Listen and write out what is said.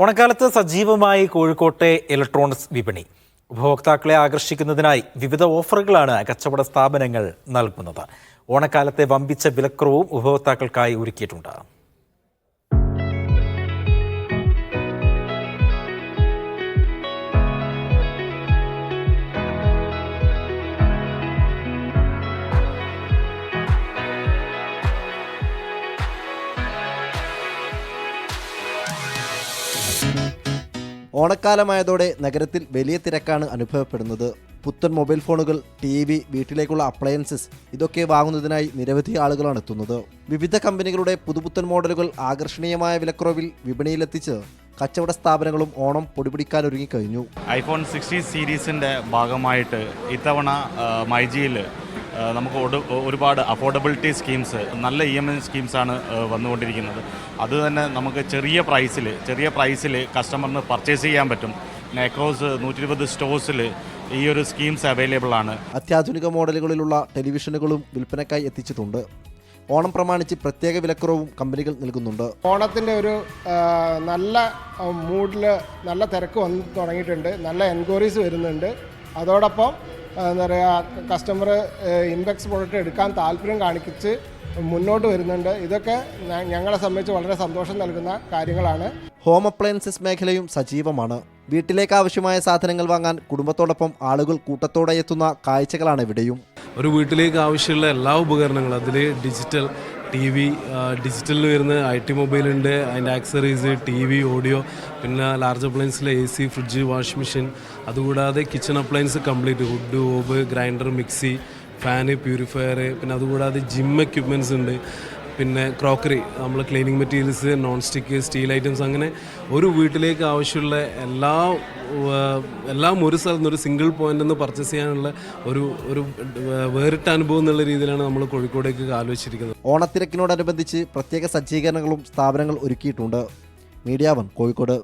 ഓണക്കാലത്ത് സജീവമായി കോഴിക്കോട്ടെ ഇലക്ട്രോണിക്സ് വിപണി. ഉപഭോക്താക്കളെ ആകർഷിക്കുന്നതിനായി വിവിധ ഓഫറുകളാണ് കച്ചവട സ്ഥാപനങ്ങൾ നൽകുന്നത്. ഓണക്കാലത്തെ വമ്പിച്ച വിലക്കുറവും ഉപഭോക്താക്കൾക്കായി ഒരുക്കിയിട്ടുണ്ട്. ഓണക്കാലമായതോടെ നഗരത്തിൽ വലിയ തിരക്കാണ് അനുഭവപ്പെടുന്നത്. പുത്തൻ മൊബൈൽ ഫോണുകൾ, TV, വീട്ടിലേക്കുള്ള അപ്ലയൻസസ് ഇതൊക്കെ വാങ്ങുന്നതിനായി നിരവധി ആളുകളാണ് എത്തുന്നത്. വിവിധ കമ്പനികളുടെ പുതുപുത്തൻ മോഡലുകൾ ആകർഷണീയമായ വിലക്കുറവിൽ വിപണിയിലെത്തിച്ച് കച്ചവട സ്ഥാപനങ്ങളും ഓണം പൊടിപിടിക്കാനൊരുങ്ങിക്കഴിഞ്ഞു. iPhone 60 സീരീസിൻ്റെ ഭാഗമായിട്ട് ഇത്തവണ മൈജിയിൽ നമുക്ക് ഒരുപാട് അഫോർഡബിലിറ്റി സ്കീംസ്, നല്ല EMI സ്കീംസാണ് വന്നുകൊണ്ടിരിക്കുന്നത്. അതുതന്നെ നമുക്ക് ചെറിയ പ്രൈസിൽ കസ്റ്റമറിന് പർച്ചേസ് ചെയ്യാൻ പറ്റും. അക്രോസ് 120 സ്റ്റോഴ്സിൽ ഈ ഒരു സ്കീംസ് അവൈലബിൾ ആണ്. അത്യാധുനിക മോഡലുകളിലുള്ള ടെലിവിഷനുകളും വിൽപ്പനയ്ക്കായി എത്തിച്ചിട്ടുണ്ട്. ഓണം പ്രമാണിച്ച് പ്രത്യേക വിലക്കുറവും കമ്പനികൾ നൽകുന്നുണ്ട്. ഓണത്തിൻ്റെ ഒരു നല്ല മൂഡിൽ നല്ല തിരക്ക് വന്ന് തുടങ്ങിയിട്ടുണ്ട്. നല്ല എൻക്വയറീസ് വരുന്നുണ്ട്. അതോടൊപ്പം എന്താ പറയുക, കസ്റ്റമർ ഇൻഡെക്സ് പ്രോഡക്റ്റ് എടുക്കാൻ താല്പര്യം കാണിച്ച് മുന്നോട്ട് വരുന്നുണ്ട്. ഇതൊക്കെ ഞങ്ങളെ സംബന്ധിച്ച് വളരെ സന്തോഷം നൽകുന്ന കാര്യങ്ങളാണ്. ഹോം അപ്ലയൻസസ് മേഖലയും സജീവമാണ്. വീട്ടിലേക്ക് ആവശ്യമായ സാധനങ്ങൾ വാങ്ങാൻ കുടുംബത്തോടൊപ്പം ആളുകൾ കൂട്ടത്തോടെ എത്തുന്ന കാഴ്ചകളാണ് ഇവിടെയും. ഒരു വീട്ടിലേക്ക് ആവശ്യമുള്ള എല്ലാ ഉപകരണങ്ങളും, അതിൽ ഡിജിറ്റൽ TV, ഡിജിറ്റലിൽ വരുന്ന IT മൊബൈലുണ്ട്, അതിൻ്റെ ആക്സറീസ്, TV, ഓഡിയോ, പിന്നെ ലാർജ് അപ്ലയൻസിലെ AC, ഫ്രിഡ്ജ്, വാഷിംഗ് മെഷീൻ, അതുകൂടാതെ kitchen appliance complete, hood, hob, grinder, mixie, fan, purifier, പിന്നെ അതുകൂടാതെ ജിം എക്യുപ്മെൻറ്റ്സ് ഉണ്ട്, പിന്നെ ക്രോക്കറി, നമ്മൾ cleaning materials, non stick, steel items, അങ്ങനെ ഒരു വീട്ടിലേക്ക് ആവശ്യമുള്ള എല്ലാം ഒരു സ്ഥലത്ത് നിന്ന് ഒരു സിംഗിൾ പോയിന്റ് നിന്ന് പർച്ചേസ് ചെയ്യാനുള്ള ഒരു വേറിട്ട അനുഭവം എന്നുള്ള രീതിയിലാണ് നമ്മൾ കോഴിക്കോടേക്ക് ആലോചിച്ചിരിക്കുന്നത്. ഓണത്തിരക്കിനോടനുബന്ധിച്ച് പ്രത്യേക സജ്ജീകരണങ്ങളും സ്ഥാപനങ്ങൾ ഒരുക്കിയിട്ടുണ്ട്. മീഡിയ 1 കോഴിക്കോട്.